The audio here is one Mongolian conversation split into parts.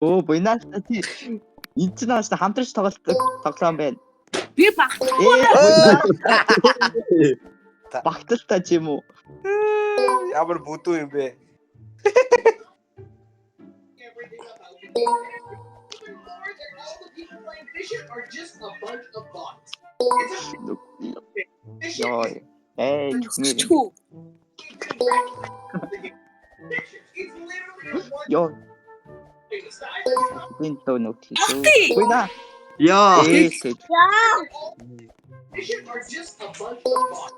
Оо буйнаас тий. Энд ч нааш хамтарч тоглолдог тоглоом байна. Би багтахгүй. Багталтай ч юм уу? Ямар бүдүү юм бэ? Яа. Чүхмээ. Чүү. Яа. Винтоо нүхий. Багтъя. Буйна. Яа.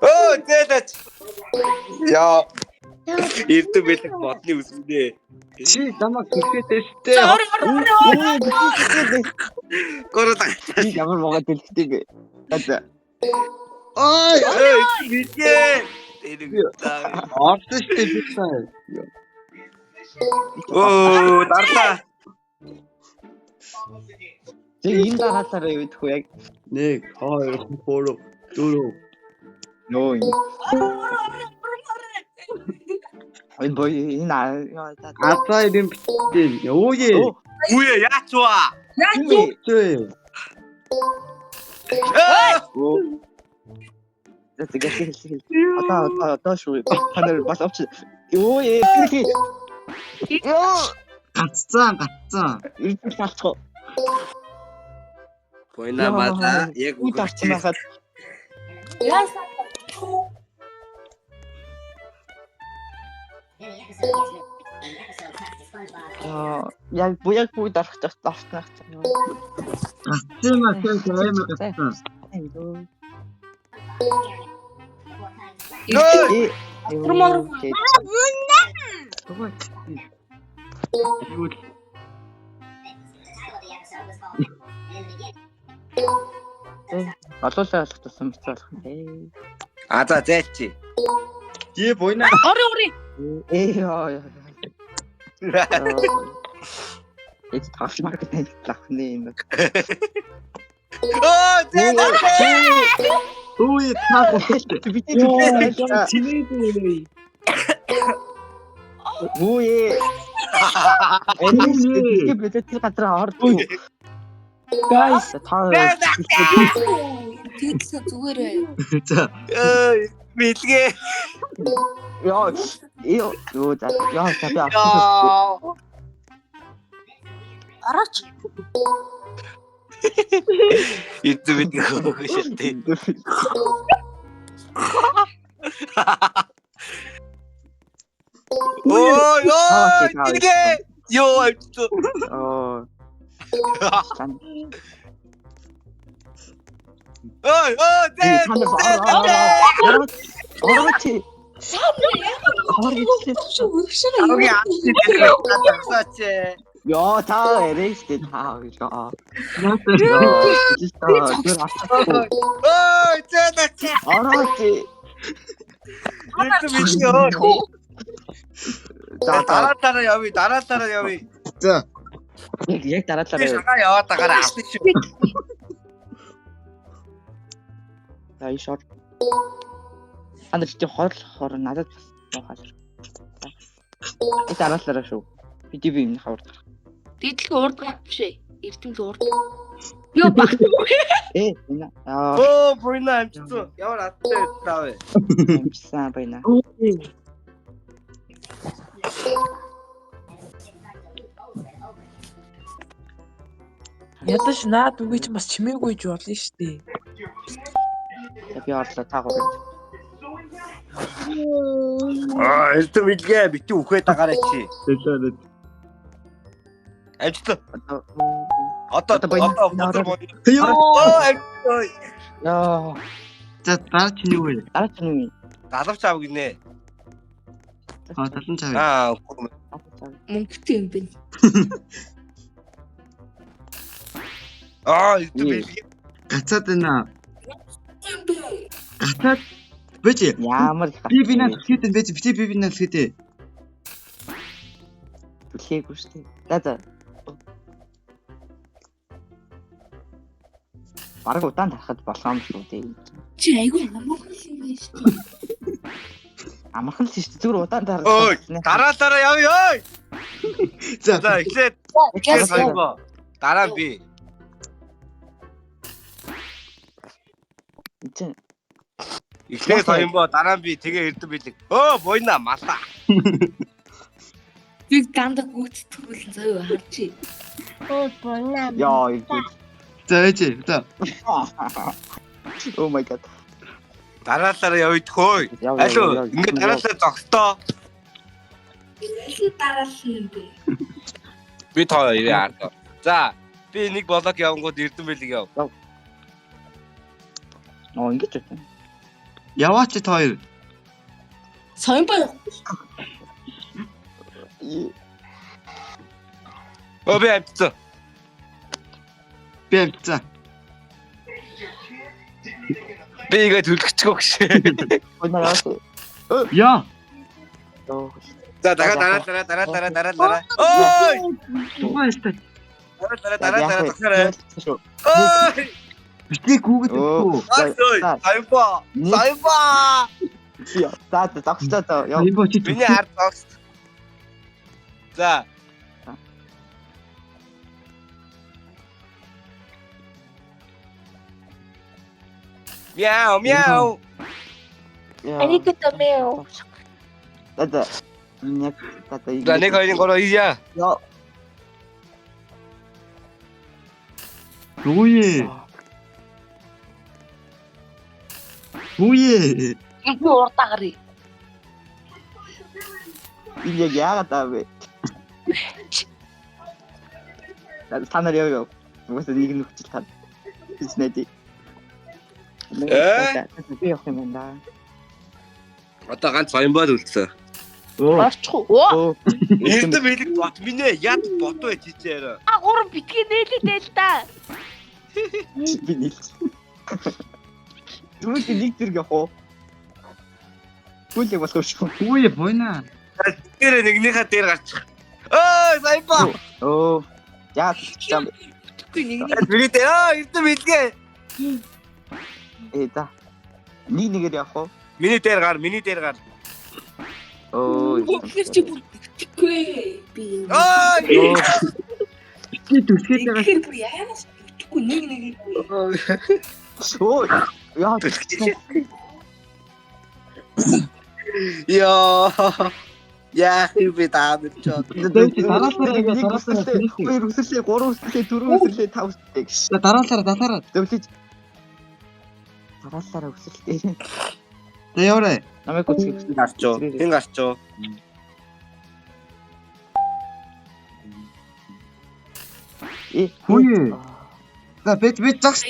Оо тэтэч. Яа. Ирдэ бэлэг бодны үсэндээ. Чи намайг хэлэхдээ штэ. Гороо. Ямар могод дэлгэдэг бэ? За. Ой. Битээ. Тэрэг. Орсон штэ би сайн. Оо дарлаа. Тэг энэ дараалаараа юу гэдэх вэ яг? 1 2 3 4 Нөө. Ой бой энэ яа та. Асаа юм битэн. Өөе. Үе яач вэ? Яа. Чөө. Оо. Тэгэж. Одоо шүү. Танаар бас авч. Өө ээ. Гаццсан. Ирдэл талцгаа. Буйна мата яг үгэрч байхад Яасан. яг буяг дарах тахтах. Гаццсан масан таймер гаццсан. Олоолаа ойлгохсон мэт болох. А за зайлчи. Чи буйна. Ори. Яа. Эц ташмар гэдэг лахны юм. Оо зайлчи. Өөе таа. Чиний. Ууе. Энэ бид тэр газар ордог. Guys, та Тэгсэн зүгээрээ. За. Ой бэлгээ. яа за би авах. Яа. Араач. Ирдэ бэлгээ хөшөлтэй. Ой бэлгээ. Йоо авчихсан. Оо. Ой Орооч. Окей асууч. Яа та эрээштэй та. Ой зэнач. Орооч. Ирдэ бэлгээ. Дараа явъя. За. Яг дараалалаа. Шага яваад тагараа авчих шүү. За и шот. Андэр чи хор надад хазар. И дараалалаа шүү. Би юм хавар. Дидэлгүй урд биш ээ. Эрдэм л урд. Юу багтахгүй. Энэ Оо буйна амжсан. Ямар аттай таавэ. амжсан байна. Ядаж наад үгүй чи бас чимээгүй ч болно шүү дээ. Би орлоо таагаар. Ирдэ бэлгээ бити үхээ тагараа чи. Тэжээд. Амжсан. Одоо Одоо Ёо. яа. За дараа чинь юу вэ? Араач нь. залавч аав гинэ. Талан цаа. Мөнгөтэй юм бэ. Итгэв. Гацаад байна. Гацаад бэж. Ямар Би наа хэлээд бэж би наа хэлээд. Хэлээгүй шүү дээ. За. Бараг удаан тарахад болгоом шүү дээ. Чи айгүй амархан юм биш үү? Амархан л шүү дээ. Зүгээр удаан тарах. Ой, дараа явъя ой. За За эхлээд Яс. соёмбо. Дараа нь би. Эцэн Эхлээд соёмбо, дараа нь би тэгээ эрдэм билэг. Өө буйна малаа. Би дандаа гүйцэтгүүлэн заяа харчи. яа их. за ээж. За Oh my god. Дараалалаа явъдхөө. Яв, Алуу яв, яв. ингээд дараалал зогстоо. Илүү дараалсан юм бэ. Би тоо яа. За би нэг блок явангууд эрдэм билэг яв. Ингэж байна. яваач та хоёр. Соёмбо Би амтсан. Би амтцаа. Би игээ төлөгчгөө гэж. Буйна яа. Яа. За дараа. Ой! Тугааста. Дараа тохиорой. Ой! Битээ гүгэд Оо. Ой! Соёмбо. Соёмбо. За зогсоо яа. Соёмбо чи Миний ард зогс. За. Мяу мяу. Аниката мэо. Тата. Нэг тата. За 1 2 3 ийя. Яа. Үе. Үе. Би уртаа гарыг. Энэ яг яагаад аа вэ? Та нар яа. Угсаа нэг нүхчил таа. Тэснэди. Би явах юм байна. Одоо ганц соёмбод үлдсэн. Оо. Орчих уу? Оо. Эрдэм билэг бот минь яд бот вэ чичээр. А гурав битгий нээлээ л да. Би нийлж. Түрүүний нэг зэрэг явах уу? Гүйлэг болох шүү. Үе бойна. Тэр нэгнийхээ дээр гарчих. Ой соёмбо. Оо. Яа. Тэггүй нэг Би дээр эрдэм билгээ. За. Нэг нэгээр явах уу? Миний дээр гар. Оо. ихэр чи бүр битггүй. Би. Ой! Битээ түсгээд байгаа. Ихэр бүр яанаас битггүй нэг. Оо. Яа. Яа. Яа би таамд чод. Хоёр үсэлээ, гурван үсэлээ, дөрвөн үсэлээ, тав үсэлээ гэж. За дараалаараа. Зөвлөж. Тараалаараа үсэлээ. За яваарай. Намайг үсгэх. Гарчоо. Хэн гарчоо? Үе. За бит загс.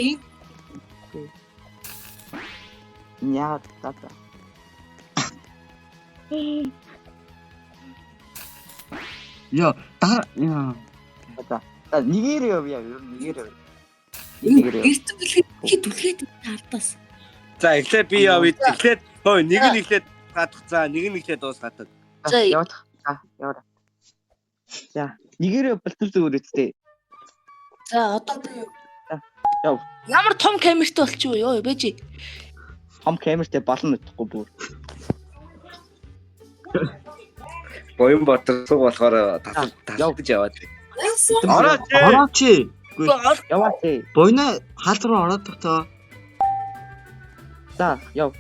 Яа тата. Яа яа. За нэгээр явъя. Нэгээр. Эрт билээ түлхээд ардаас. За эхлээд би явъя. Эхлээд нэг нь эхлээд гадах. За нэг нь эхлээд дуусгадаг. За, явах. Яваа. За нэгээр болтол зүгээр үсттэй. За одоо би Яв. ямар том камертай болчих юу бэж. Том камертай болно гэдэггүй бүр. Боён ботор суг болохоор талдаж яваад. Орооч. Орооч. Яваа тий. Бойна хаалт руу ороод тоо. За яв.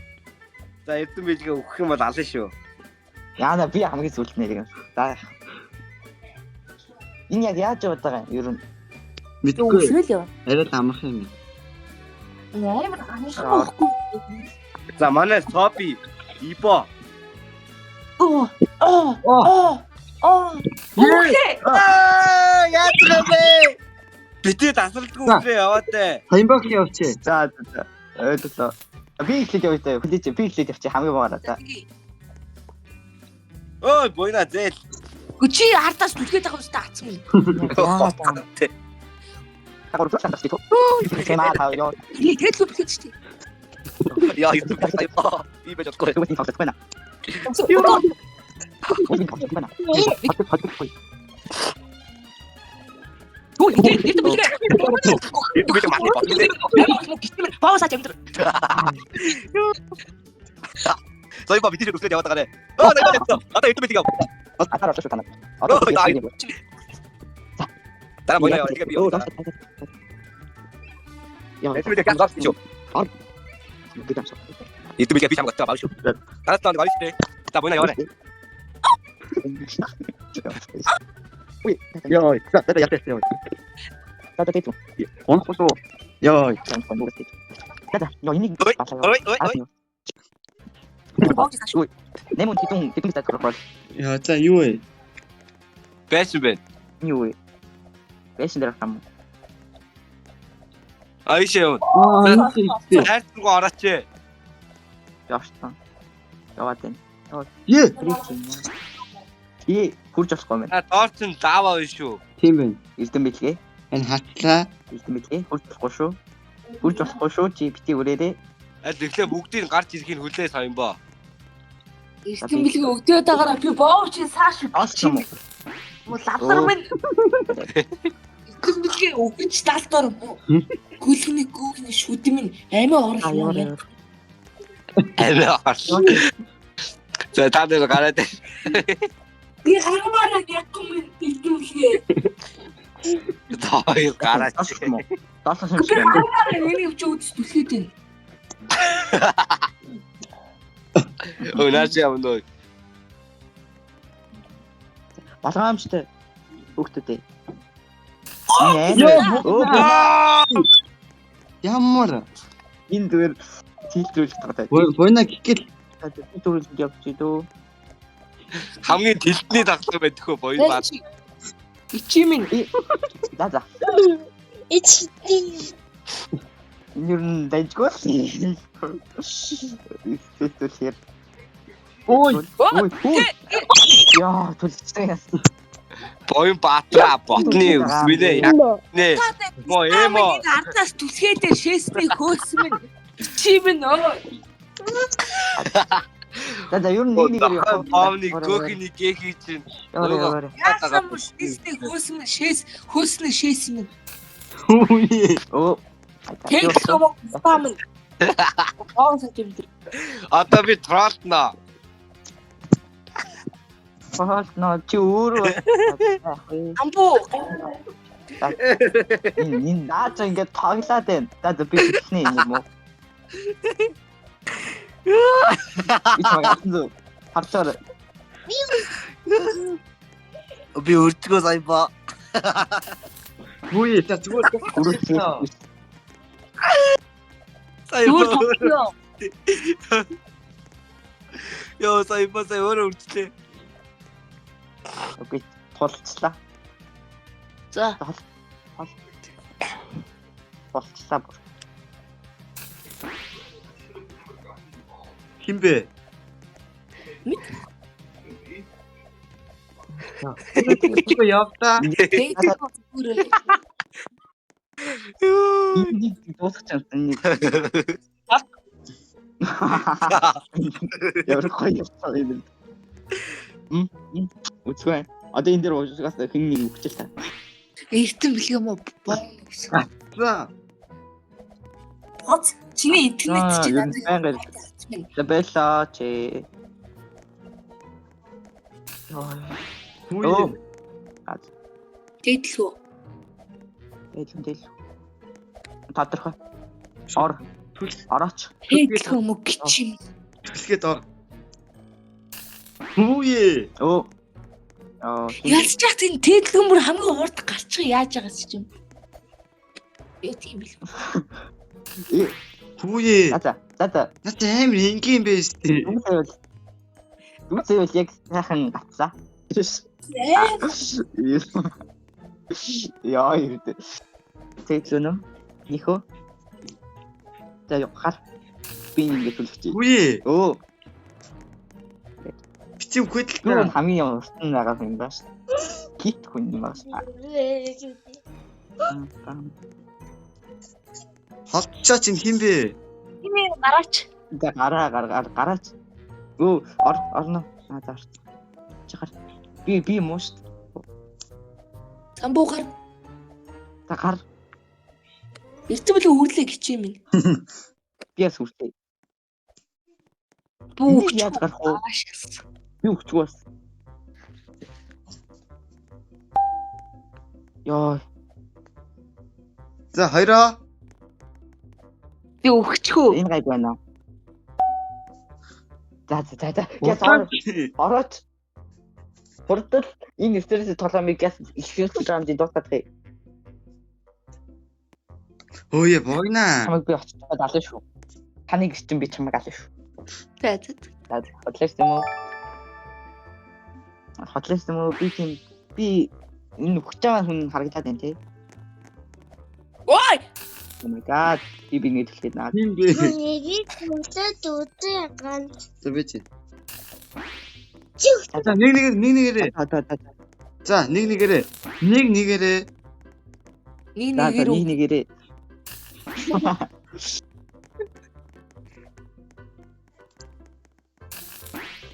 За эрдэм билгээ өгөх юм бол алан шүү. Яана би хамгийн сүлд нэрийг. За. Энэ яг яаж яваад байгаа юм? Ер нь Мэдгүй. Үсрэл яа. Арай л амарх юм. Амар амархгүй. За манай Соби Ибо. Оо. Окей. Яаж вэ? Битээ тасалдгүй үсрээ яваад дээ. Соёмбог явчих. за. Ойлголоо. Би ихлээд явъя та. Хүлээж би ихлээд явчих хамгийн баараа та. Ой бойна зээл. Чи ардаас түлхээд байгаа үстэй атсан юм. Тагур ч шантаж тоо. Кемаа таа ёо. Тэгээд л түлхээд штий. Яа юу гэсэн юм. Би бэж отгоо. Юу тийм хавтах байна. Ой хавтах байна. Ой, эрт билээ. Би мат бот. Пауза чамдэр. Соёмбо битээ үсрээ яваад байгаа нэ. Оо нэг байна. Одоо эрдэм билгээ. Атаар орж танаа. Одоо Өө, би. дараа боёо яа. Тэгээ би. Оо, даа. Яа. Эцэг мэдээ газ шүү. Би дамсаа. Эцэг мэдээ би чам гацаа баа шүү. Дараа тань гал шүү. За боёо яа. Ui, rồi, đây là giặt rồi. Tao tao tiếp tục. Ủa, có số. Rồi, còn đủ tiếp. Đây là, rồi ini. Ôi, ôi, ôi. Ui, nếu muốn tiếp tục ta rồi. 야, 자, 이거에. Бэшбэн. Nhiều. Bé xin được làm. Айшээ. 아, 있어. хайрцаг орооч. Явсан. Яваад байна. 예! Причина. И хурж болохгүй мэн. Доор чин лава биш шүү. Тийм байна. Эрдэм билгээ. Энэ хатлаа. Эрдэм билгээ. Хурж болохгүй шүү. Хурж болохгүй шүү. Чи бити өрөөрэй. Аль тэгэхээр бүгдийг гарч ирэхийг хүлээ сайн ба. Эрдэм билгээ өгдөөд байгаараа би боовч цааш Аас юм уу? Муу лавлар минь. Эрдэм билгээ өгч талдаар гүлгний гүгний шүд минь амиа орох юм байна. Амиа харш. За та дээр гараад. Би харамаараа яггүй минь эрдэм билгээ. Тоо гараач. Аас юм уу? Даасан Би шиг. харамаараа миний өвч үүдс түлхээд байна. Өнөөдөр юм дөө. Балгаамжтай хүүхдүүдээ. Ямар. Энэ дээр тийтрүүлж байгаа. Бойна гихгэл. Тийтрүүлж явж идөө. Хамгийн тэлтний даглаг байдгөө боёо баа. Ичи минь За. ичти. Энэ нь дайжгүй. Тийтрүүлэхээр. Ой. Ой. Яа, түлхсэн. Боёо баатра ботны үсвэнэ яг нэ. Мо эмо. Ардаас түлхээдээ шээсний хөөс минь. Ичи минь өө. За ер нь нэг Дахайн боовны гөөхний гээхий чинь. Яваа. Яасан бэ шээсний хөөс минь хөөснө шээс минь. Ой. Оо. Тэгэх юм баамын. Аа сэтэмдэр. Одоо би тролтно. Фаалтна чи өөрөө. Амбу. Энэ наач ингээд таглаад байна. За би хэлнэ юм уу? 이거 합쳐라. Би өртгөө сайн ба. Ой, та зүгээр. 그렇지. Сайн Юу ба. тогтё. Йоо сайн ба сайн өртөлээ. 오케이. 털치라. За. 털치라. 힘배. 이거 yapta. Тэгэх зүгээр. 이 도착한 이. 여러 없어 얘들. 응? 어떻게? 어디 인데로 오셨어? 흥미 웃겼다. Эрдэм билгээ мó боо. За. Хоц чиний интернет Аа, чи ер нь байнга Забелла чи. ой. Тэгэлгүй. Эдэл. Тодорхой. Ор. Орооч. Тэгэлгүй мө гिचим. Хэлгээд ор. Ой. Оо. Яаж ч яах тийм тэгэлгүй мөр хамгийн урд гарчих яаж байгаас ч юм. Яа тийм бил. ой. За. Наач амар энгийн байс тий. Дүнсээ яг сайхан гацсан. Яа ирдэ. Тэглэнэ. Нихо. За явахаар би ингэ түлхэж. Ой. Оо. Бичиг Юу хөдөлгөөн. хамгийн уртан байгаа юм байна шүү. Кит хүн юм байна шүү. Холчоо чинь хинбэ? Миний гараач. За гараач. Оо орно. За. Чигэр. Би муу шүү. Самбуугаар За гар. эрдэм билгээ өглөө гिचим минь. Би яс үртэй. Бүүх Яаж гарах вэ? Аашгис. Би өгчгүй бас. Яа. За хоёроо. Би өгчихөө. Энэ гайг байна. За. Яа. Орооч. Портал энэ стресс толомыг газ их грамдын дуусгах. Өөе бойна. Чамайг би очиж ална шүү. Таныг чинь би чамайг ална шүү. За. Хотлооч юм уу? Хотлооч юм уу? Би энэ өгч байгаа хүн харагдаад байна те. Ой! Oh my god. Би нэг хэлээд наа. Хин бэ? Нэгийг хүсэж үзээgan. За би чи. За нэгээрээ. За нэгээрээ. Нэгээрээ. Нэгээрээ.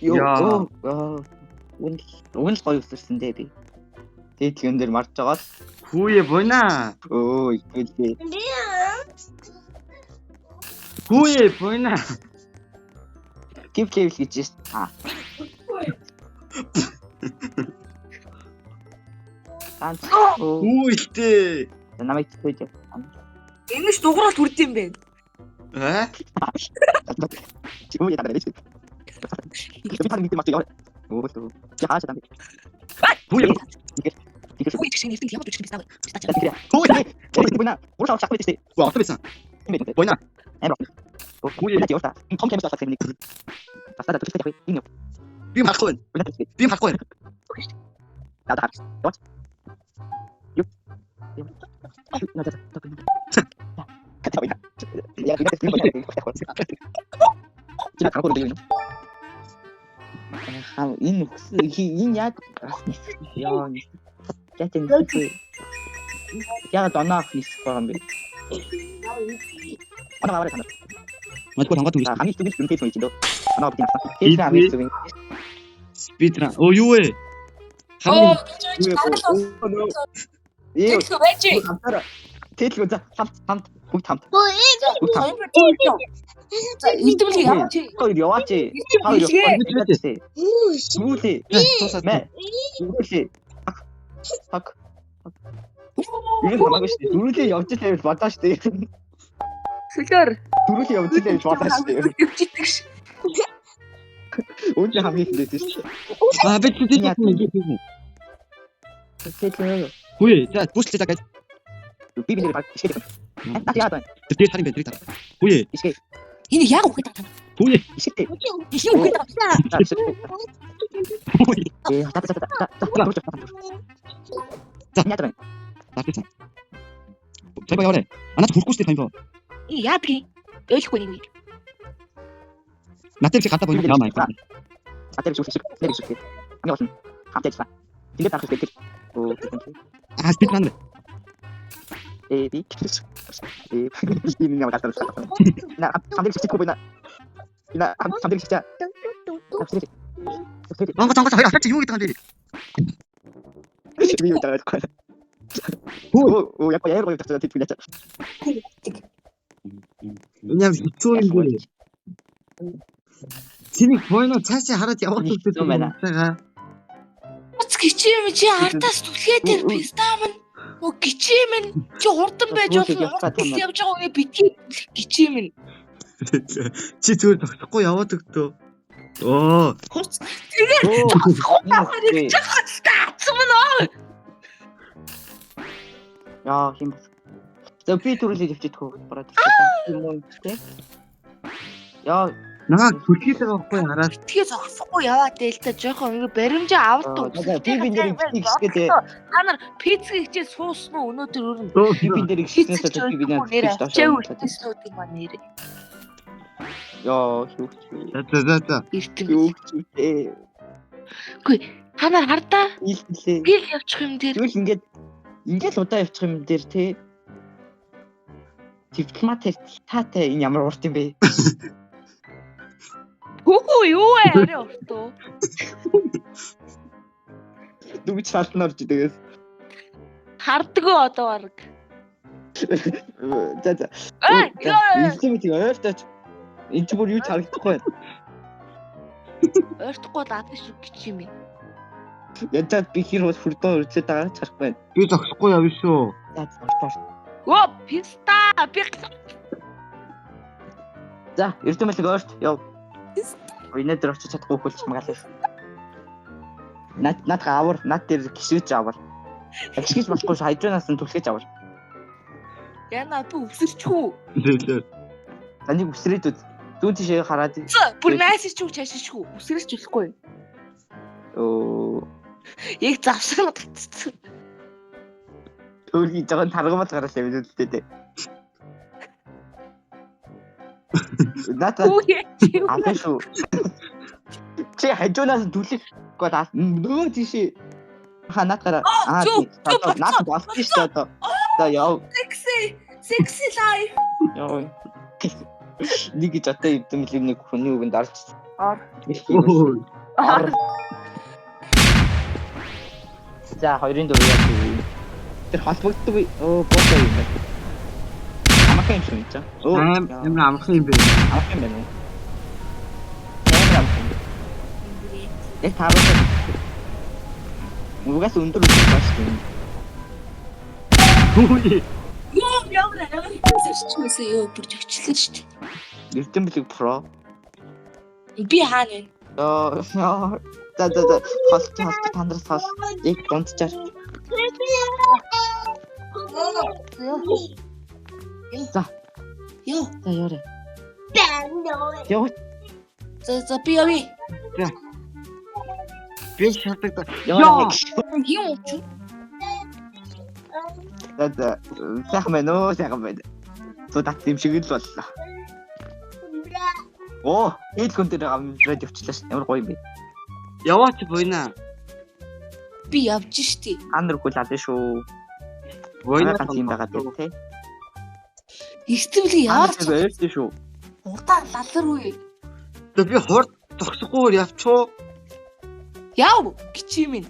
Ёо. Уун л гоё өсөрсөн дээ би. Тэгээд тэгэн дээр марж байгаа л. Хүүе бойна. Өө итгэл. Хүүе бойна. Тип левел гэж байна. Ганц. Хүүлтэй. Намайг тэгэж. Энэ ч дугаараа төрд юм бэ. Чимээ ядараа чи. Би тань мэдээ мартаа. Оо. Яа чам. Хүүе. Ой, чинь нэртэн ямар ч юм байна. Хүүе. Бойна. Уураа чах мэдээ. Ваа тавсан. Бойна. Хүүе. Яа. Том кемс асах нэг. Тастаа төстэй хий. Би марахгүй. Би марахгүй. Даа. What? Юу? Надад. Я энэ яг яа яг доноо хийх юм бэ? Манай аваад тань. Модгүй хангат үгүй. Хамгийн их түгэл үнтэй байж дөө. Манай бид насаа. Тэгээд хамгийн түгэл. Спидран. Оо юу вэ? Оо, Ээ. Тэтгэж. Тэтгэж за хамт бүгд хамт. За, идэвхтэй яваач. Хоёр яваач. Хоёр яваач. Сүүлээ. Тусаад мэ. Сүүлээ. Хак. Энэ хамаагүй шүү дээ. Сүүлээ явж л байвал бодоо шүү дээ. Сүлээр. Сүүлээ явж л байвал бодоо шүү дээ. Өвчтөг ш. Үгүй хамгийн их дээ шүү. А би тийм. Тэтгэж. Хүүе. За бүслээ за гэж. Би нэр баг шийдэх. Яа байна? Тэр харин бэ тэр. Хүүе. Ишгэ. Энэ яг ухах таа. Хүүе. Ишгэ. Ишиг ухах таа. Ээ, за. Яа байна? Тартсан. Тэйбэ яваа. Анаад хүрхгүй шүү дээ тань боо. Яадгийн. Ойлгохгүй нэг. Натэр чи хата боё яамаа. Атэр шүх. Нэр шүх. Ами болсон. Хамтайчаа. Тэгээд тарах хэрэгтэй. Оо. А спидран. Ээ, би. Энэ нэг гатар. На, хамтайч чи кобина. Ина хамтайч чи. Монгол хоёр атач юу гэдэг юм бэ? Би юу таах вэ? Оо, яг яар гоё тагтаа тийм яа. Яам хэцүү юм бэ? Чиний бойно цаашаа хараад явах хэрэгтэй байна. Гिचим чи ардаас түлхээ дээр пистам нь. Оо гिचим нь чи хурдан байж явж байгаа үе битгий гिचим нь. Чи зүгээр тогтохгүй яваад өгдөө. Оо. Хурц. Тэгээд Яа, хин. За би түрүүлээ явчихдаг хөө бараад. Яа, Наа хүлхийтэй байхгүй хараад. тэгээ зогсохгүй яваад дээ л та жоохон ингээ баримжаа аваад би нэр ихсгээд та нар пиццэг хичээ суусан уу өнөөдөр өрн би нэр ихснээсээ би нэр чэвүүтнүүд маань нэр яа, юу За. эртэн юу чүтээ. үгүй та нар хардаа Илтлээ. би л явчих юм дээр Тэгвэл ингээд удаа явчих юм дээр те. Дипломат таатай энэ ямар урт юм бэ? Хөө юу вэ арай уртуу Дүгч шалтнаар ч тэгээс. хардгөө одоо баг За. эй ёо Ийм тийм ойртооч. Энд ч бүр юу ч харагдахгүй байна. ойртохгүй л адаж шүү гिचим юм Ядаад би хэр бол хүрдөө үргэлжлээд байгаа ч харахгүй байна. Би зогсохгүй явна шүү. За зогсоо. Оо, писта. Би За, эрдэмэлэг өөрт яв. Өнөөдөр очиж чадахгүй хөлч магаал. Над авар, над дээр гişгэж авар. Гişгэж болохгүй ш хайжуунаас нь түлхэж авар. яна би өсөрчгүй. Зээлээ. Таныг үсрээд үз. Зүүн тишээ хараад. Бүр найсч чүү чашишгүй. Өсөрч болохгүй. Оо. Яг завсрал татсан. Өөрийн жоохон таргамал гараалаа бид үстэй. Ната аа шүү. Чи хайжуунаас түлхэх гээд нөгөө тишээ ханаад гараа. Наад болсон шүү дээ одоо. За яв. Sexy life. Яа. Нэг гэж одоо эвдэмлэг нэг хүний үгэнд орж. За хоёрын дөрөв яа. Тэр холбогддог боосоо юм байна. Амархан юм шиг чинь. Амар амархан юм бэ. Амархан юм байна уу? Амархан. Яг тааруу. Угаас өндөр үсэж байна шүү дээ. Хөөе. Ёо, яваа. Өсөрчгөөсөө ёо бүр жогчлоо шүү дээ. Эвдэмлэг про. Би хаана вэ? За холт тандрас хол яг донтчаар. За. Ёо. За яарэ. Ёо. За би явъя. Би шатдаг. Ёо. Юу ч. За сайхан байна уу? Сайхан байна. Цудат юм шиг л боллоо. Оо, ил хүн дээр амраад явчлаа ш. Ямар гоё юм бэ. Яваач буйна. Би явж штий. Анар хүлээд шүү. Буйна юм байгаа тий. Эртэмлэг яваач. Баяртай шүү. Удаа лаларгүй. Тэ би хурд зогсохгүй явчихуу. Яв гिचи минь.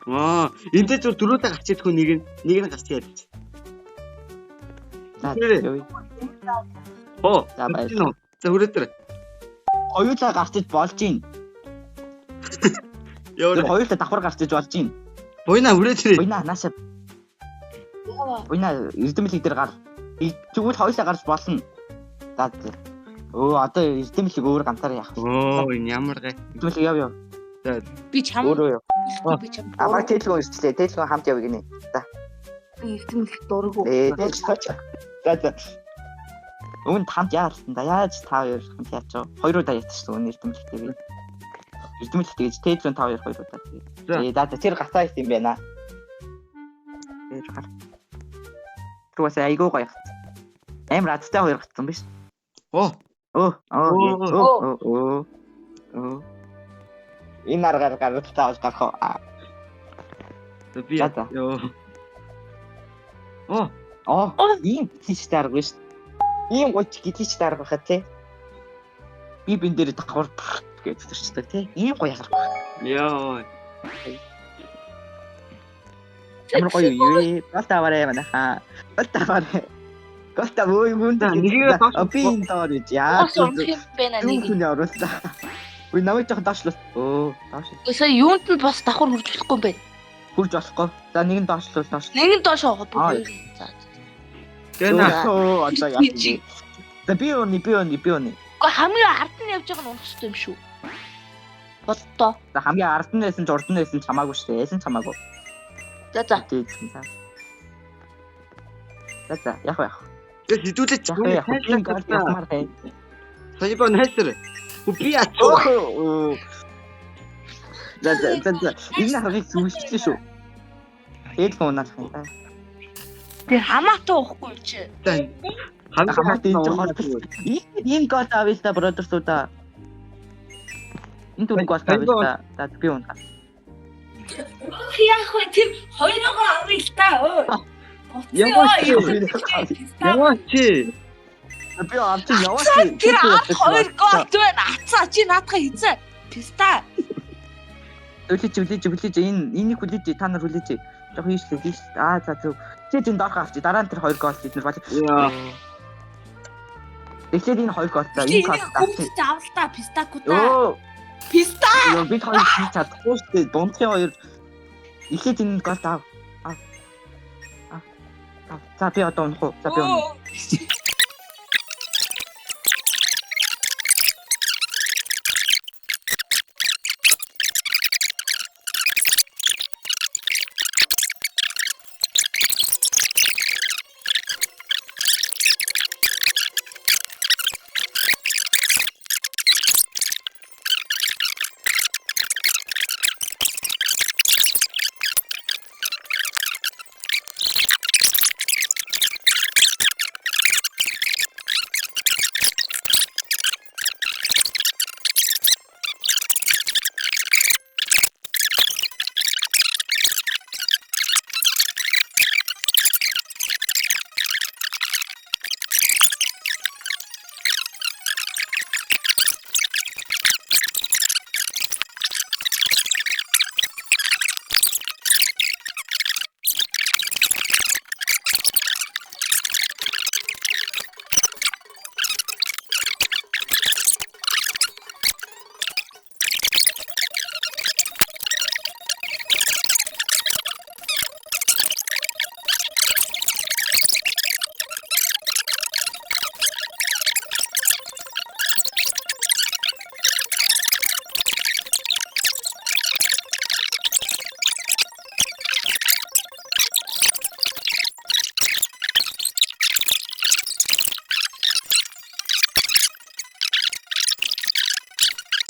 Энд дээр дөрөвдөө гарч идэх нэг нь гарч ярьж. За. Оо. За баяр. За хүрээдэр. Хоёулаа гарчиж болж гин. Яваа. Хоёулаа давхар гарчиж болж гин. Буйна хүрээдэр. Буйна наашаа. Буйна эрдэмлэг дээр гар. Тэгвэл хоёулаа гарч болно. За. Одоо эрдэмлэг өөр гантаар яах вэ? Энэ ямар гай. Эрдэмлэг яв. Би чам. Өөрөө яв. Би чам. Аваа тэлгөө ирчлээ. Тэлгөө хамт явъя гинэ. За. Эрдэмлэг дургу. За. Өвн хамт яалсан да. Яаж та хоёр хамт яачаа? Хоёр удаа ятчихсан өвн эрдэмлэгтэй би. Эрдэмлэг тэгэж тэлгөө та хоёр хоёр удаа. За тэр гацаа их юм байна. Тэр гар. Туусаа айгуу гоё. Амар адтай хоёр гацсан биш. Оо. Энэ аргаар гаргалтай авч гарах уу? Би ёо. Ийм тийч дараагүй шүү. Ийм гоч гитич дараах байхад тий. Би бин дээр давхар гэж төрчтэй тий. Ийм гоё харах. Ёо. Ямар гоё юу? Галтаварэ манайха. Галтаварэ. Галтав ой хүнд нэгээ би энэ доор яа. Онх юм байна нэг. Юу нэ оруулаа. Ой намайг жоохон доошлоо. Доош. Сая юунд нь бас давхар хурж болохгүй юм байна. Хурж болохгүй. За нэг нь доошлоо. Нэг нь доош авах бүгд. За. Гэнэ. Одоо яа. За би өний. Гэхдээ хамгийн ард нь явж байгаа нь унах хэрэгтэй юм шүү. Боддоо. За хамгийн ард нь байсан ч урд нь байсан чамаагүй шүү дээ. Яасан чамаагүй. За. За яах. Тэс хідүүлээч. Яах. Саяба найсэр. Би ачаа. За энэ хавыг зүгэлжлээ шүү. Хэд унах юм та. Тэр хамаатай уухгүй чи. Хамаатай энэ жохоор. Ийм гол авъя бродерсуудаа. Энэ түрүү гол авъя. За би унах. Яах вэ тийм хоёроо авъя л та. Яваач. Би авч яваач. Тэр хоёр гол байна. Ацаа чи наадхаа хийцээ. Писта. Үлээж энийг хүлээж та нар хүлээж. Жох хийшлээ. За зөв. Чи энэ доорх авчих. Дараа нь тэр хоёр гол хийх бол. Тэгэхээр энэ хоёр гол та энэ гол авчих. Авалтаа пистакуудаа. Писта. Яа бид хоёр хийж чадахгүй шүү дээ. Дундхын хоёр ихээд энэ гол аа. За би одоо унах уу? За би унах.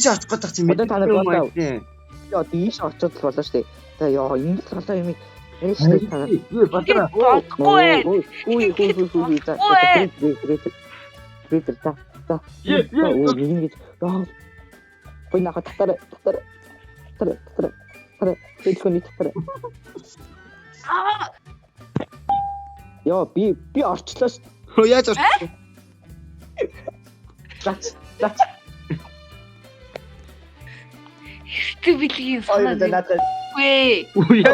очих гэдэг чинь Одоо та нар бодоо. Яа тийш очоод л болно шүү дээ. За яа ингэ л болоо юм. Ээш та нар. Бодроо. Ой. Ритер та. Оо ингэ. Ой нахаа татар. Тэтгэний татар. Яа би орчлоо шүү. Яаж орчих? Зац. Ихтэй билгийн Ой санаа. надад. Үгүй.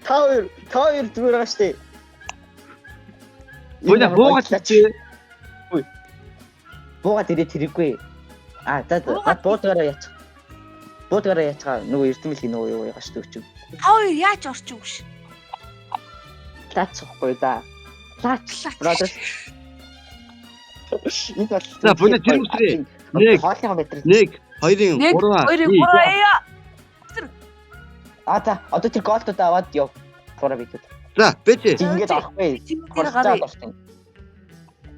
Та хоёр зүгээр байгаа шүү дээ. Буугаад чи. Буугаад ирээ тэрэггүй. За буудгаараа яачих. Буудгаараа яачгаа нөгөө эрдэмлхийн нөгөө юу ягаа шүү дээ. Ой яаж орчих үгүй. Лаачихгүй да. Лаач. Brother. За бүгд тэр үсрээ. Нэг. Хоолойгоо метр. 1 2 3 За одоо тэр голтууд аваад яв. Фора бит. За бэж. Ингээд авахгүй. Тэр гараа. 1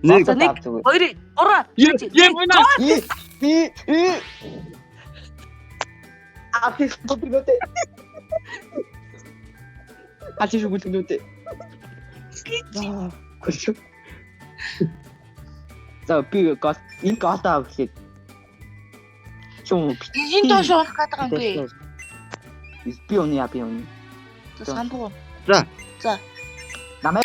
За 1 2 3. Ахис бодготе. Ачиж өгүүлгэнүүтэй. За би энэ гол авлаа. Чум Энд доош орох гэдэг юм бэ? би оны. За самбуу. За. Намайг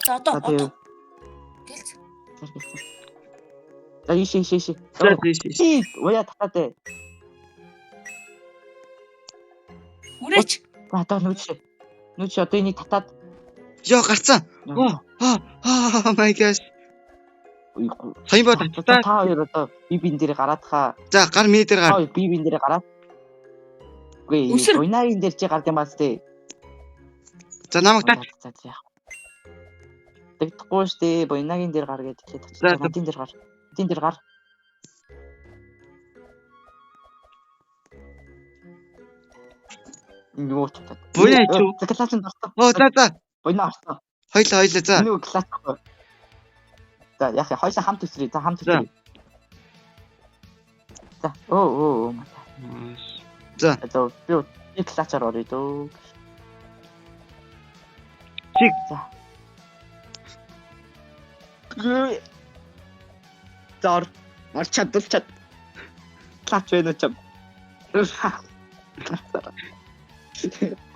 За одоо. Гэлц. За иши. За тийш. Уяа татаатай. Үрээч. Одоо нүч одоо энийг татаад. Йоо гарцсан. Oh my gosh. Сайн бод Та хоёр одоо бибин дээр гараад хаа. За гар миний дээр гар. Бибин дээр гараад. Үгүй буйнагийн дээр чи гард юм бац тээ. За намайг тат. За яах. Тэгдэхгүй штэ буйнагийн дээр гар гэдэг. За, Эдийн дээр гар. Эдийн дээр гар. Юу ч татаад. Буйна чи. Класс нь тартаа. За. Буйна авсан. Хоёлаа за. Нүг класс. За яах вэ? Хоёулаа хамт үсрээ. За хамт үсрээ. За. Оо. За. Би классаар орё дөө. Чиг. За. Зар. Марчад. Класс байна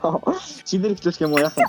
уу? Чиний хэлэх юм уу яах вэ?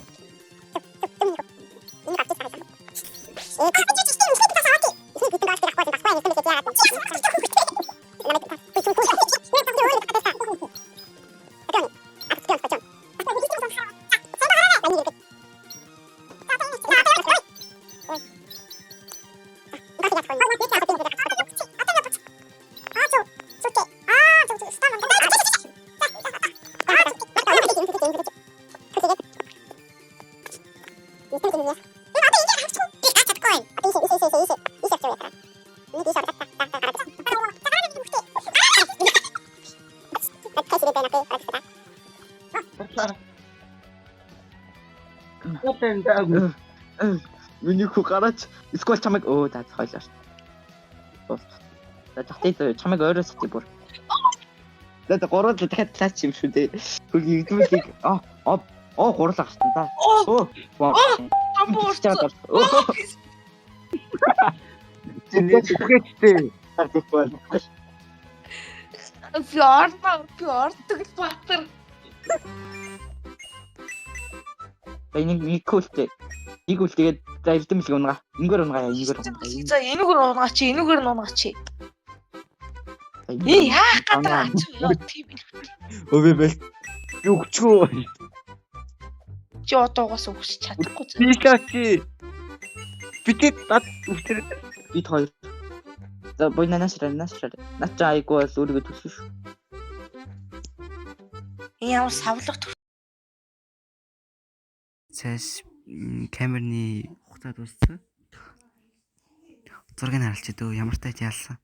Миний хүү гараач. Эсвэл чамайг за хойлоош. За тэгтээ чамайг өөрөө сэтий бүр. За гурав дахиад цаач юм шүү дээ. Хөлийг идүүлийг гурлаа гарсан та. Тэгээчтэй. Фьорд Баатар. Нэг култэй. Нэг үл тэгээд за эрдэмлэг унгаа. Энгээр унгаа. За энэгээр унагаач. Яах гэдэг тийм. Өвөө бэл. Югчгүй. Чи одоогоос өгч чадахгүй. Пикачи. Битэд тат үтэр. Бид хоёр. За бойна насраа. Начаа айгуу бол өөрийгөө төсөө шүү. Ямар савлах Цааш камерны хугацаа дууссан. Зургийг харуулчих дөө ямар тааж яалсан.